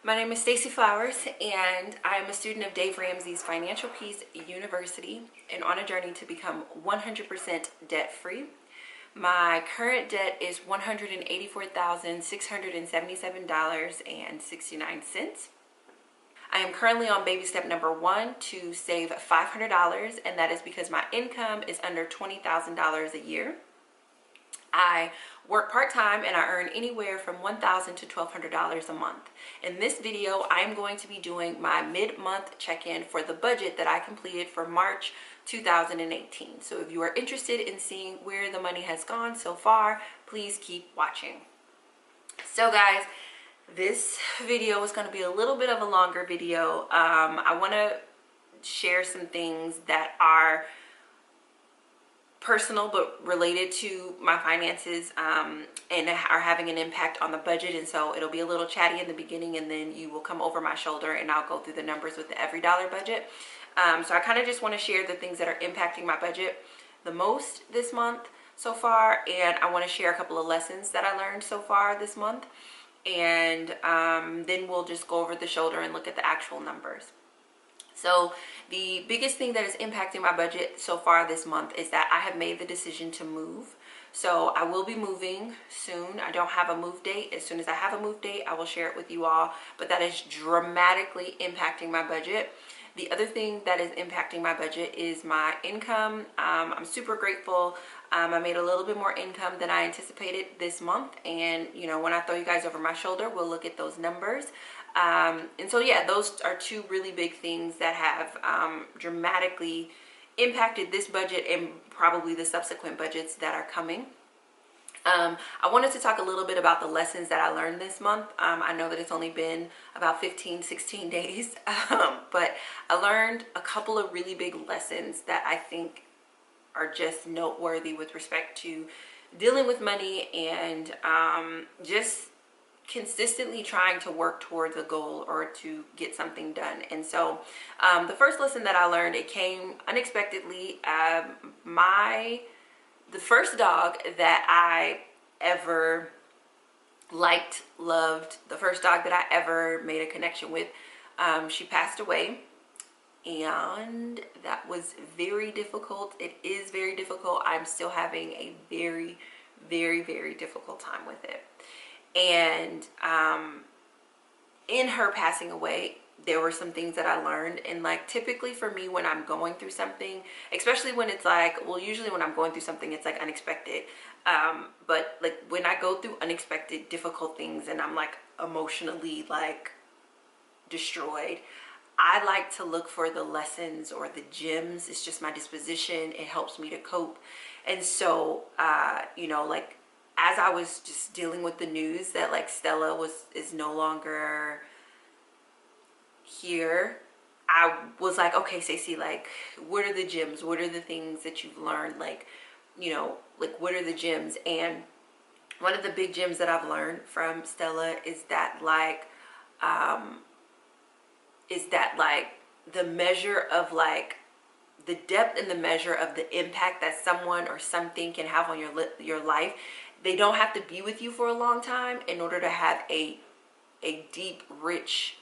My name is Stacey Flowers, and I am a student of Dave Ramsey's Financial Peace University and on a journey to become 100% debt-free. My current debt is $184,677.69. I am currently on baby step number 1 to save $500, and that is because my income is under $20,000 a year. I work part-time and I earn anywhere from $1,000 to $1,200 a month. In this video, I'm going to be doing my mid-month check-in for the budget that I completed for March 2018. So if you are interested in seeing where the money has gone so far, please keep watching. So guys, this video is going to be a little bit of a longer video. I want to share some things that are personal but related to my finances and are having an impact on the budget, and so it'll be a little chatty in the beginning, and then you will come over my shoulder and I'll go through the numbers with the every dollar budget. So I kind of just want to share the things that are impacting my budget the most this month so far, and I want to share a couple of lessons that I learned so far this month, and then we'll just go over the shoulder and look at the actual numbers. So the biggest thing that is impacting my budget so far this month is that I have made the decision to move. So I will be moving soon. I don't have a move date. As soon as I have a move date, I will share it with you all, but that is dramatically impacting my budget. The other thing that is impacting my budget is my income. I'm super grateful. I made a little bit more income than I anticipated this month, and you know, when I throw you guys over my shoulder, we'll look at those numbers. And so yeah, those are two really big things that have dramatically impacted this budget and probably the subsequent budgets that are coming. I wanted to talk a little bit about the lessons that I learned this month. I know that it's only been about 16 days, but I learned a couple of really big lessons that I think are just noteworthy with respect to dealing with money and just consistently trying to work towards a goal or to get something done. And so the first lesson that I learned, it came unexpectedly. The first dog that I ever liked, loved, the first dog that I ever made a connection with, she passed away, and that was very difficult. It is very difficult. I'm still having a very, very, very difficult time with it. And in her passing away, there were some things that I learned. And like, typically for me, when I'm going through something, especially when it's like, well, usually when I'm going through something, it's like unexpected. But like when I go through unexpected, difficult things and I'm like emotionally like destroyed, I like to look for the lessons or the gems. It's just my disposition. It helps me to cope. And so, you know, like, as I was just dealing with the news that like Stella is no longer here, I was like, okay, Stacey, like, what are the gems? What are the things that you've learned? Like, you know, like, what are the gems? And one of the big gems that I've learned from Stella is that the measure of like the depth and the measure of the impact that someone or something can have on your life. They don't have to be with you for a long time in order to have a deep, rich,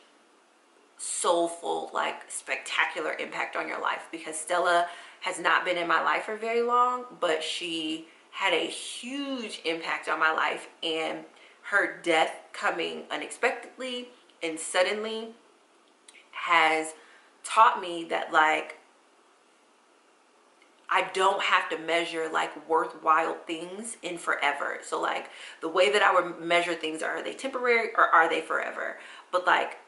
soulful, like spectacular impact on your life. Because Stella has not been in my life for very long, but she had a huge impact on my life, and her death coming unexpectedly and suddenly has taught me that like I don't have to measure like worthwhile things in forever. So like the way that I would measure things, are they temporary or are they forever? But like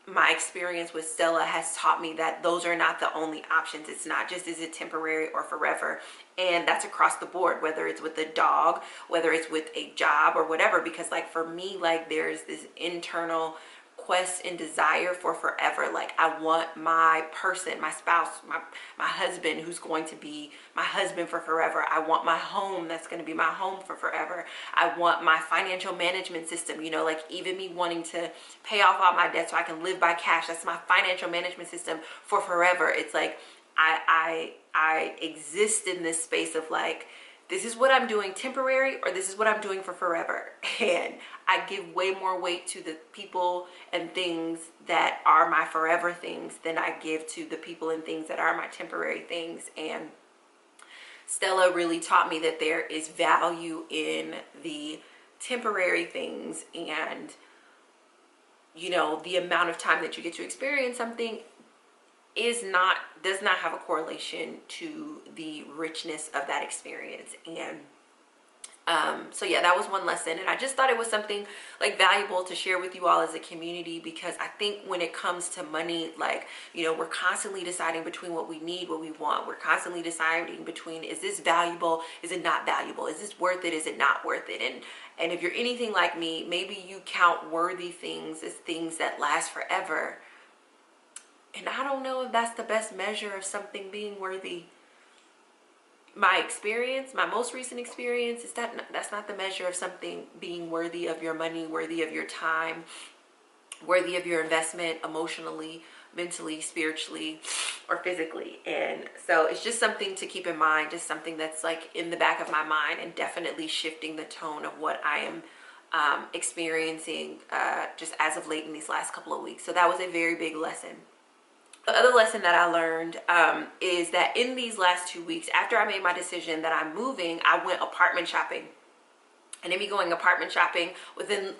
my experience with Stella has taught me that those are not the only options. It's not just, is it temporary or forever? And that's across the board, whether it's with a dog, whether it's with a job or whatever. Because like for me, like there's this internal quest and desire for forever. Like I want my person, my spouse, my husband, who's going to be my husband for forever. I want my home that's going to be my home for forever. I want my financial management system, you know, like even me wanting to pay off all my debt so I can live by cash. That's my financial management system for forever. It's like I exist in this space of like this is what I'm doing temporary, or this is what I'm doing for forever. And I give way more weight to the people and things that are my forever things than I give to the people and things that are my temporary things. And Stella really taught me that there is value in the temporary things, and you know, the amount of time that you get to experience something does not have a correlation to the richness of that experience. And so yeah, that was one lesson, and I just thought it was something like valuable to share with you all as a community, because I think when it comes to money, like, you know, we're constantly deciding between what we need, what we want. We're constantly deciding between, is this valuable, is it not valuable, is this worth it, is it not worth it? And if you're anything like me, maybe you count worthy things as things that last forever, and I don't know if that's the best measure of something being worthy. My experience, my most recent experience, is that's not the measure of something being worthy of your money, worthy of your time, worthy of your investment emotionally, mentally, spiritually, or physically. And so it's just something to keep in mind, just something that's like in the back of my mind, and definitely shifting the tone of what I am experiencing just as of late in these last couple of weeks. So that was a very big lesson. The other lesson that I learned is that in these last 2 weeks, after I made my decision that I'm moving, I went apartment shopping. And in me going apartment shopping, within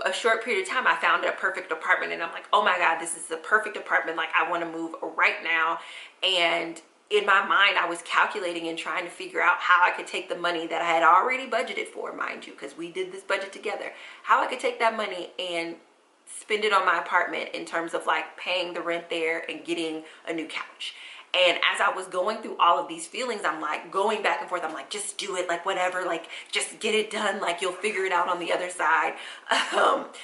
a short period of time, I found a perfect apartment. And I'm like, oh my God, this is the perfect apartment. Like, I want to move right now. And in my mind, I was calculating and trying to figure out how I could take the money that I had already budgeted for, mind you, because we did this budget together, how I could take that money and spend it on my apartment in terms of like paying the rent there and getting a new couch. And as I was going through all of these feelings, I'm like going back and forth. I'm like, just do it, like whatever, like just get it done. Like you'll figure it out on the other side.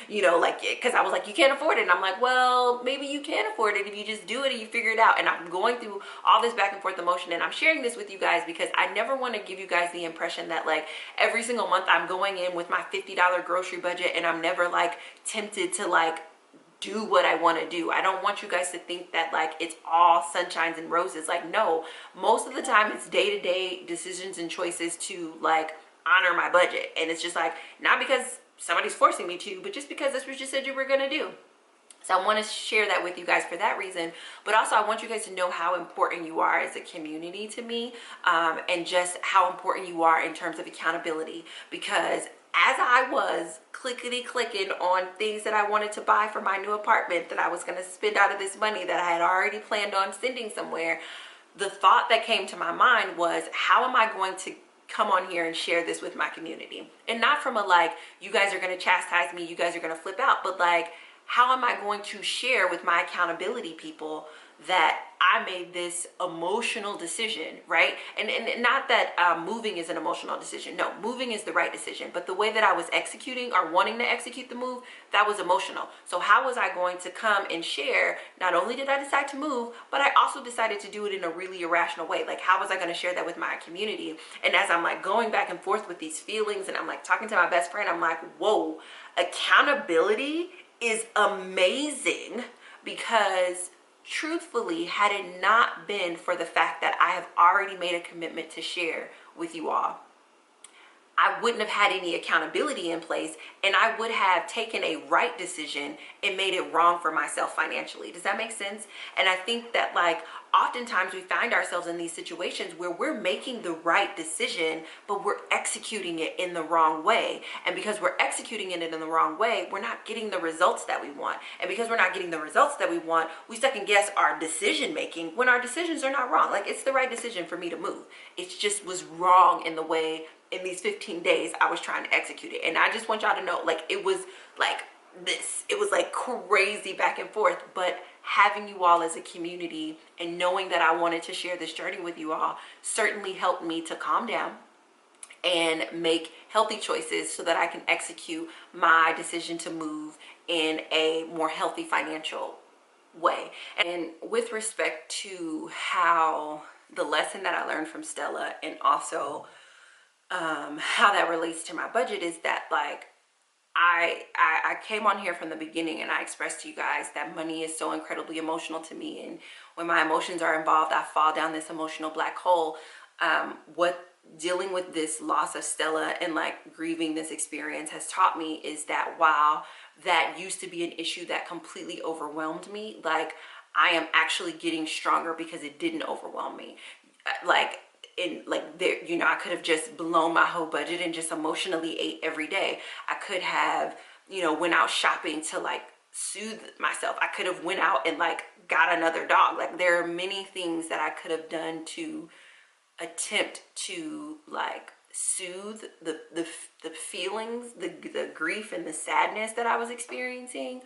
You know, like, cause I was like, you can't afford it. And I'm like, well, maybe you can afford it if you just do it and you figure it out. And I'm going through all this back and forth emotion. And I'm sharing this with you guys because I never want to give you guys the impression that like every single month I'm going in with my $50 grocery budget and I'm never like tempted to like do what I want to do. I don't want you guys to think that like it's all sunshines and roses. Like, no, most of the time it's day-to-day decisions and choices to like honor my budget. And it's just like, not because somebody's forcing me to, but just because that's what you said you were going to do. So I want to share that with you guys for that reason. But also I want you guys to know how important you are as a community to me, and just how important you are in terms of accountability. Because as I was clickety clicking on things that I wanted to buy for my new apartment that I was going to spend out of this money that I had already planned on sending somewhere, the thought that came to my mind was, how am I going to come on here and share this with my community? And not from a like, you guys are going to chastise me, you guys are going to flip out, but like, how am I going to share with my accountability people that I made this emotional decision, right? And not that moving is an emotional decision. No, moving is the right decision. But the way that I was executing or wanting to execute the move, that was emotional. So how was I going to come and share? Not only did I decide to move, but I also decided to do it in a really irrational way. Like, how was I going to share that with my community? And as I'm like going back and forth with these feelings and I'm like talking to my best friend, I'm like, whoa, accountability is amazing. Because truthfully, had it not been for the fact that I have already made a commitment to share with you all, I wouldn't have had any accountability in place, and I would have taken a right decision and made it wrong for myself financially. Does that make sense? And I think that like oftentimes we find ourselves in these situations where we're making the right decision, but we're executing it in the wrong way. And because we're executing it in the wrong way, we're not getting the results that we want. And because we're not getting the results that we want, we second guess our decision making when our decisions are not wrong. Like, it's the right decision for me to move. It just was wrong in the way in these 15 days I was trying to execute it. And I just want y'all to know, like, it was like this. It was like crazy back and forth. But having you all as a community and knowing that I wanted to share this journey with you all certainly helped me to calm down and make healthy choices so that I can execute my decision to move in a more healthy financial way. And with respect to how the lesson that I learned from Stella, and also how that relates to my budget, is that like I came on here from the beginning and I expressed to you guys that money is so incredibly emotional to me, and when my emotions are involved, I fall down this emotional black hole. What dealing with this loss of Stella and like grieving this experience has taught me is that while that used to be an issue that completely overwhelmed me, like I am actually getting stronger because it didn't overwhelm me. Like in like there, you know, I could have just blown my whole budget and just emotionally ate every day. I could have, you know, went out shopping to like soothe myself. I could have went out and like got another dog. Like there are many things that I could have done to attempt to like soothe the feelings, the grief and the sadness that I was experiencing.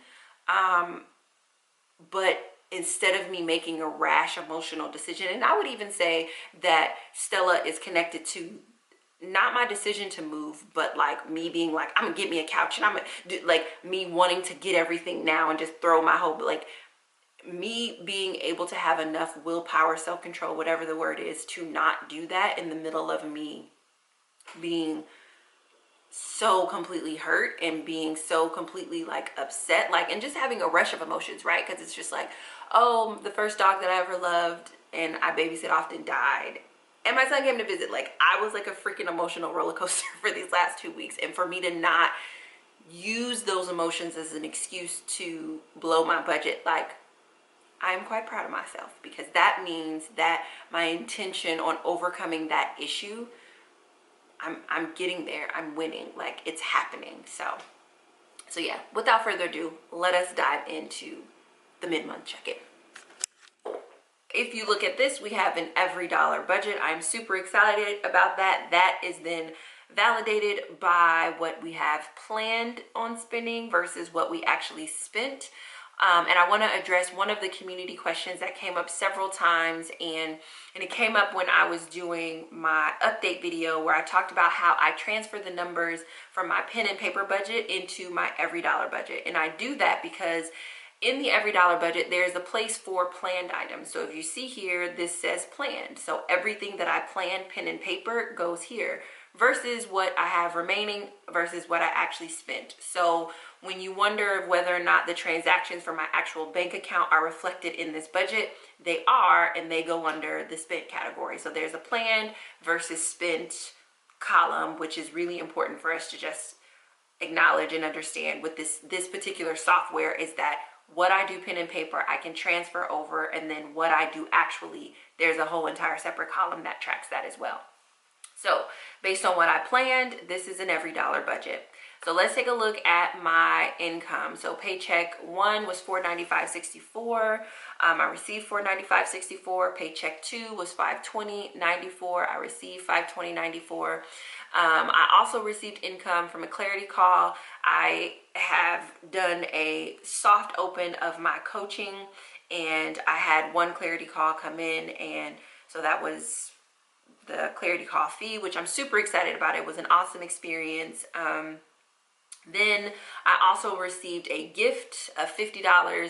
But instead of me making a rash emotional decision, and I would even say that Stella is connected to not my decision to move, but like me being like, I'm gonna get me a couch and I'm gonna do, like me wanting to get everything now and just throw my whole, like me being able to have enough willpower, self-control, whatever the word is, to not do that in the middle of me being so completely hurt and being so completely like upset, like, and just having a rush of emotions, right? Because it's just like, oh, the first dog that I ever loved and I babysit often died, and my son came to visit. Like I was like a freaking emotional roller coaster for these last 2 weeks, and for me to not use those emotions as an excuse to blow my budget, like I'm quite proud of myself, because that means that my intention on overcoming that issue, I'm getting there. I'm winning. Like it's happening. So yeah, without further ado, let us dive into the mid-month check-in. If you look at this, we have an every dollar budget. I'm super excited about that. That is then validated by what we have planned on spending versus what we actually spent. And I want to address one of the community questions that came up several times, and it came up when I was doing my update video where I talked about how I transfer the numbers from my pen and paper budget into my every dollar budget. And I do that because in the every dollar budget, there's a place for planned items. So if you see here, this says planned. So everything that I planned pen and paper goes here versus what I have remaining versus what I actually spent. So when you wonder whether or not the transactions from my actual bank account are reflected in this budget, they are, and they go under the spent category. So there's a planned versus spent column, which is really important for us to just acknowledge and understand with this particular software, is that what I do pen and paper, I can transfer over, and then what I do actually, there's a whole entire separate column that tracks that as well. So based on what I planned, this is an every dollar budget. So let's take a look at my income. So paycheck one was $495.64. I received $495.64. Paycheck two was $520.94. I received $520.94. I also received income from a clarity call. I have done a soft open of my coaching, and I had one clarity call come in, and so that was the clarity call fee, which I'm super excited about. It was an awesome experience. Then I also received a gift of $50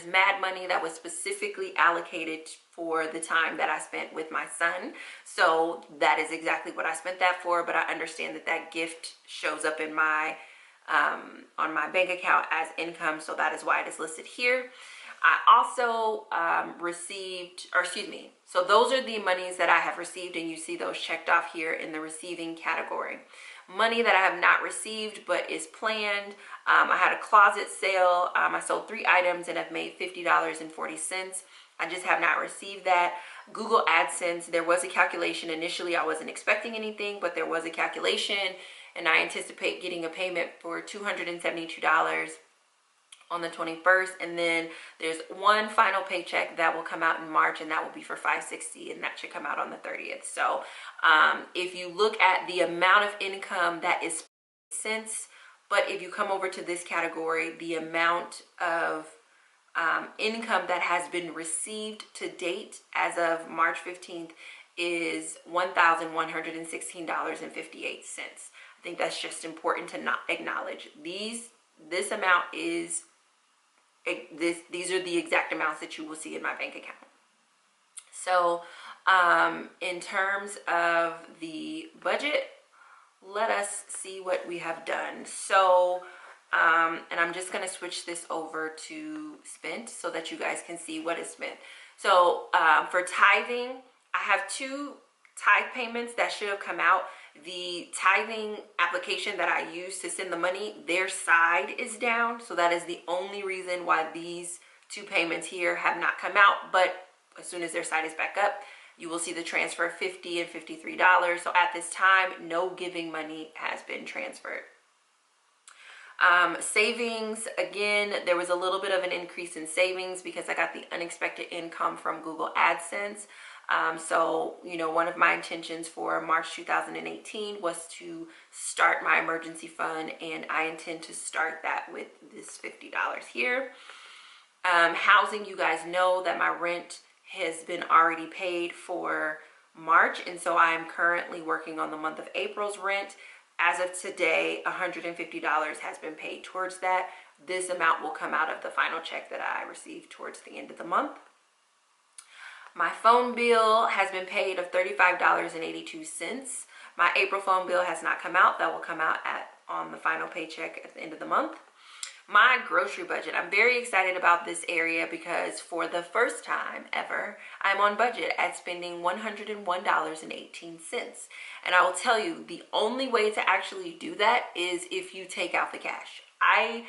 Mad Money that was specifically allocated for the time that I spent with my son. So that is exactly what I spent that for, but I understand that that gift shows up in my on my bank account as income, so that is why it is listed here. I also received, or excuse me, so those are the monies that I have received, and you see those checked off here in the receiving category. Money that I have not received but is planned. I had a closet sale. I sold 3 items and have made $50.40. I just have not received that. Google AdSense, there was a calculation. Initially, I wasn't expecting anything, but there was a calculation, and I anticipate getting a payment for $272 on the 21st, and then there's one final paycheck that will come out in March, and that will be for $560, and that should come out on the 30th. So if you look at the amount of income that is cents, but if you come over to this category, the amount of income that has been received to date as of March 15th is $1,116.58. I think that's just important to not acknowledge. This amount is these are the exact amounts that you will see in my bank account. So in terms of the budget, let us see what we have done. So and I'm just going to switch this over to spent so that you guys can see what is spent. So for tithing, I have 2 tithe payments that should have come out. The tithing application that I use to send the money, their side is down. So that is the only reason why these two payments here have not come out. But as soon as their side is back up, you will see the transfer of $50 and $53. So at this time, no giving money has been transferred. Savings, again, there was a little bit of an increase in savings because I got the unexpected income from Google AdSense. So, you know, one of my intentions for March 2018 was to start my emergency fund, and I intend to start that with this $50 here. Housing, you guys know that my rent has been already paid for March, and so I am currently working on the month of April's rent. As of today, $150 has been paid towards that. This amount will come out of the final check that I received towards the end of the month. My phone bill has been paid of $35.82. My April phone bill has not come out. That will come out on the final paycheck at the end of the month. My grocery budget, I'm very excited about this area because for the first time ever, I'm on budget at spending $101.18. And I will tell you, the only way to actually do that is if you take out the cash. I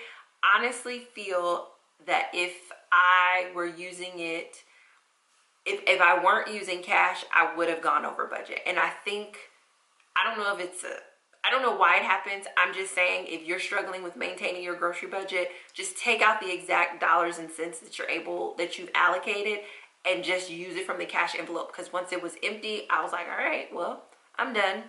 honestly feel that if I were using it, if I weren't using cash, I would have gone over budget. And I think, I don't know why it happens. I'm just saying, if you're struggling with maintaining your grocery budget, just take out the exact dollars and cents that you've allocated and just use it from the cash envelope. Because once it was empty, I was like, all right, well, I'm done.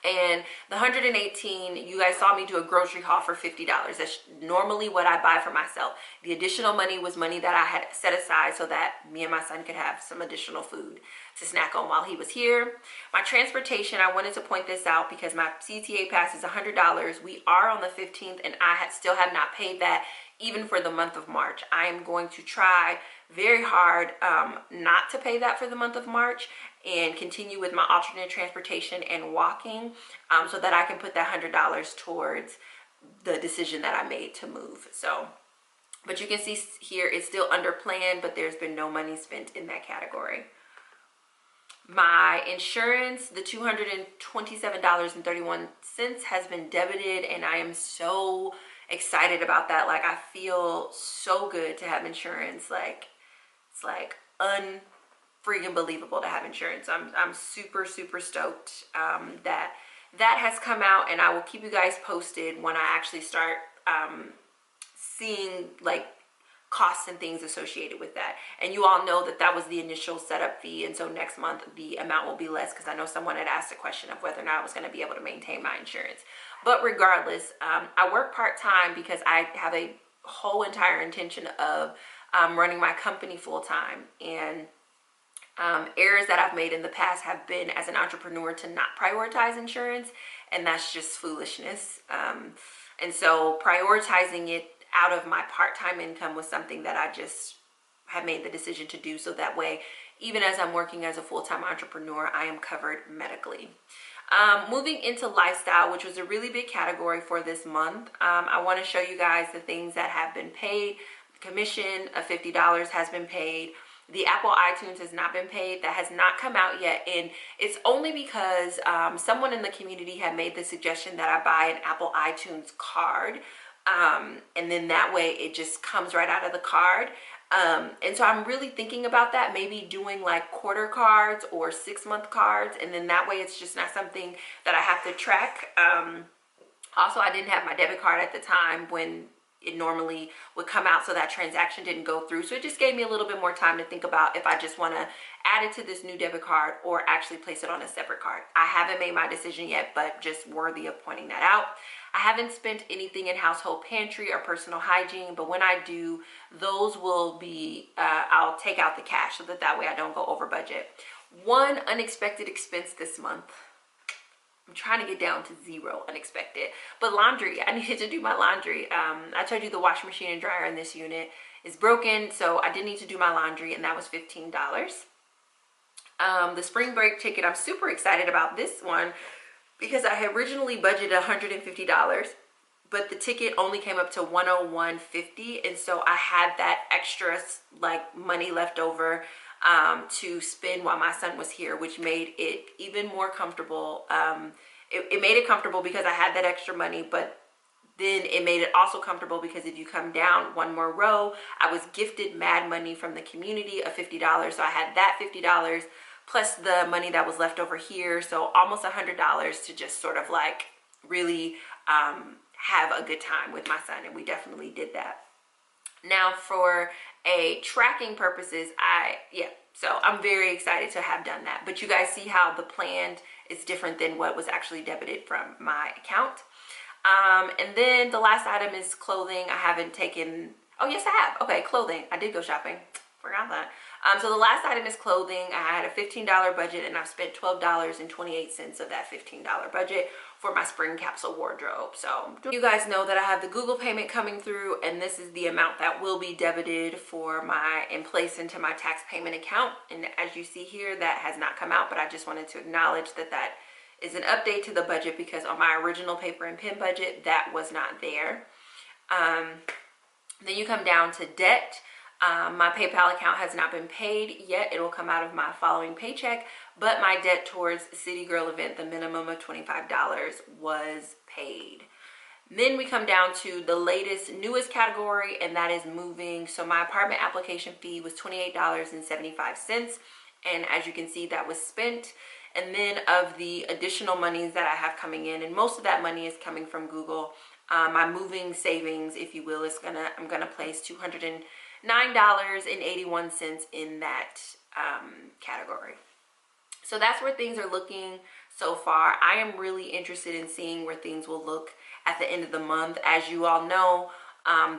And the 118, you guys saw me do a grocery haul for $50. That's normally what I buy for myself. The additional money was money that I had set aside so that me and my son could have some additional food to snack on while he was here. My transportation, I wanted to point this out because my CTA pass is $100. We are on the 15th and I still have not paid that even for the month of March. I am going to try very hard not to pay that for the month of March and continue with my alternate transportation and walking so that I can put that $100 towards the decision that I made to move. So, but you can see here it's still under plan, but there's been no money spent in that category. My insurance, the $227.31 has been debited, and I am so excited about that. Like, I feel so good to have insurance. Like, it's like unfreaking believable to have insurance. I'm super stoked that has come out, and I will keep you guys posted when I actually start seeing like costs and things associated with that. And you all know that was the initial setup fee, and so next month the amount will be less because I know someone had asked a question of whether or not I was going to be able to maintain my insurance. But regardless, I work part-time because I have a whole entire intention of running my company full-time, and errors that I've made in the past have been as an entrepreneur to not prioritize insurance, and that's just foolishness. And so prioritizing it out of my part-time income was something that I just have made the decision to do, so that way, even as I'm working as a full-time entrepreneur, I am covered medically. Moving into lifestyle, which was a really big category for this month, I want to show you guys the things that have been paid. Commission of $50 has been paid. The Apple iTunes has not been paid. That has not come out yet, and it's only because someone in the community had made the suggestion that I buy an Apple iTunes card, and then that way it just comes right out of the card. And so I'm really thinking about that, maybe doing like quarter cards or 6-month cards, and then that way it's just not something that I have to track. Also, I didn't have my debit card at the time when it normally would come out, so that transaction didn't go through. So it just gave me a little bit more time to think about if I just want to add it to this new debit card or actually place it on a separate card. I haven't made my decision yet, but just worthy of pointing that out. I haven't spent anything in household pantry or personal hygiene, but when I do, those will be, I'll take out the cash so that way I don't go over budget. One unexpected expense this month, I'm trying to get down to 0 unexpected, but laundry. I needed to do my laundry. I told you the washing machine and dryer in this unit is broken, so I did need to do my laundry, and that was $15. The spring break ticket, I'm super excited about this one because I had originally budgeted $150, but the ticket only came up to $101.50, and so I had that extra like money left over to spend while my son was here, which made it even more comfortable. It made it comfortable because I had that extra money, but then it made it also comfortable because if you come down one more row, I was gifted mad money from the community of $50. So I had that $50 plus the money that was left over here. So almost $100 to just sort of like really have a good time with my son. And we definitely did that. Now for a tracking purposes, so I'm very excited to have done that. But you guys see how the planned is different than what was actually debited from my account. And then the last item is clothing. I haven't taken, oh yes I have. Okay, clothing. I did go shopping. Forgot that. So the last item is clothing. I had a $15 budget and I've spent $12.28 of that $15 budget for my spring capsule wardrobe. So you guys know that I have the Google payment coming through, and this is the amount that will be debited for and placed into my tax payment account. And as you see here, that has not come out, but I just wanted to acknowledge that that is an update to the budget because on my original paper and pen budget, that was not there. Then you come down to debt. My PayPal account has not been paid yet. It will come out of my following paycheck, but my debt towards City Girl event, the minimum of $25 was paid. Then we come down to the latest, newest category, and that is moving. So my apartment application fee was $28.75. And as you can see, that was spent. And then of the additional monies that I have coming in, and most of that money is coming from Google, my moving savings, if you will, I'm gonna place $209.81 in that category. So that's where things are looking so far. I am really interested in seeing where things will look at the end of the month. As you all know,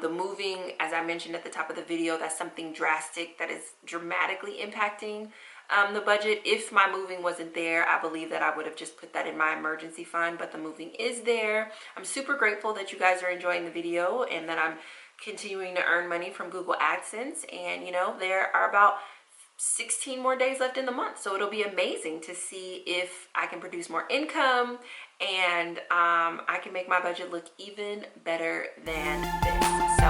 the moving, as I mentioned at the top of the video, that's something drastic that is dramatically impacting the budget. If my moving wasn't there, I believe that I would have just put that in my emergency fund, but the moving is there. I'm super grateful that you guys are enjoying the video and that I'm continuing to earn money from Google AdSense. And you know, there are about 16 more days left in the month, so it'll be amazing to see if I can produce more income and I can make my budget look even better than this. So